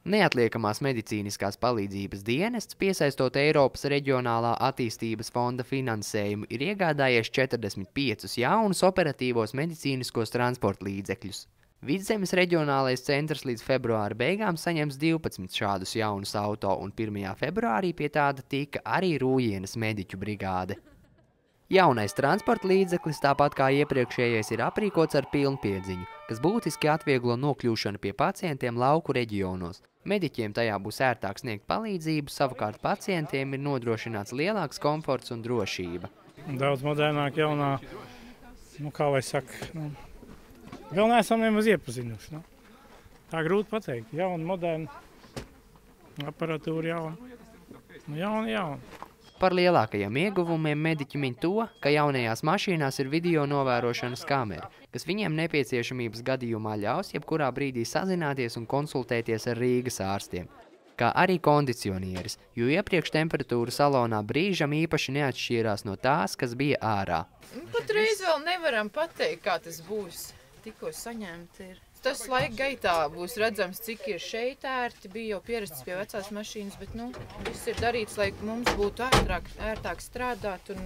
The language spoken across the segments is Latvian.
Neatliekamās medicīniskās palīdzības dienests, piesaistot Eiropas Reģionālā attīstības fonda finansējumu, ir iegādājies 45 jaunus operatīvos medicīniskos transporta līdzekļus. Vidzemes reģionālais centrs līdz februāra beigām saņems 12 šādus jaunus auto, un 1. februārī pie tāda tika arī Rūjienas mediķu brigāde. Jaunais transporta līdzeklis, tāpat kā iepriekšējais, ir aprīkots ar pilnpiedziņu, kas būtiski atvieglo nokļūšanu pie pacientiem lauku reģionos. Mediķiem tajā būs ērtāk sniegt palīdzību, savukārt pacientiem ir nodrošināts lielāks komforts un drošība. Daudz modernāk, jaunā, kā lai saka, vēl neesam nemaz iepazinuši. Tā grūti pateikt. Jauna, moderna, aparatūra jauna. Par lielākajiem ieguvumiem mediķi min to, ka jaunajās mašīnās ir video novērošanas kamera, kas viņiem nepieciešamības gadījumā ļaus jebkurā brīdī sazināties un konsultēties ar Rīgas ārstiem, kā arī kondicionieris, jo iepriekš temperatūra salonā brīžam īpaši neatšķīrās no tās, kas bija ārā. Patreiz vēl nevaram pateikt, kā tas būs. Tikko saņemt ir. Tas laika gaitā būs redzams, cik ir šeit ērti. Bija jau pierasts pie vecās mašīnas, bet viss ir darīts, lai mums būtu ērtāk strādāt. Un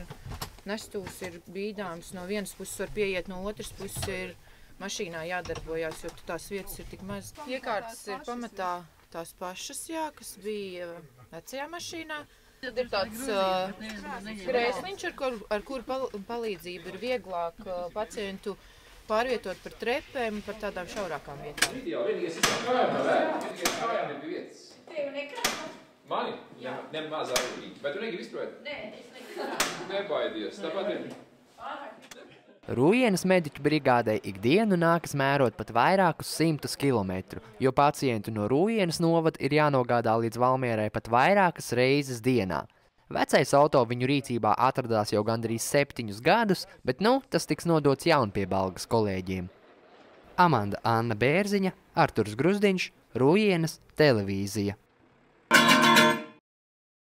nestūs ir bīdāms. No vienas puses var pieiet, no otras puses ir mašīnā jādarbojās, jo tās vietas ir tik maz. Iekārtas ir pamatā tās pašas, kas bija vecajā mašīnā. Tad ir tāds krēsliņš, ar kuru palīdzību ir vieglāk pacientu pārvietot par trepēm un par tādām šaurākām vietām. Mani? Nemaz arī. Bet tu negribi izprovēt? Nē, es negribu. Nebaidies, tāpat ir. Rūjienas mediķu brigādei ikdienu nākas mērot pat vairākus 100 kilometru, jo pacientu no Rūjienas novada ir jānogādā līdz Valmierai pat vairākas reizes dienā. Vecais auto viņu rīcībā atradās jau gandrīz 7 gadus, bet tas tiks nodots Jaunpiebalgas kolēģiem. Amanda Anna Bērziņa, Arturs Gruzdiņš, Rūjienas televīzija.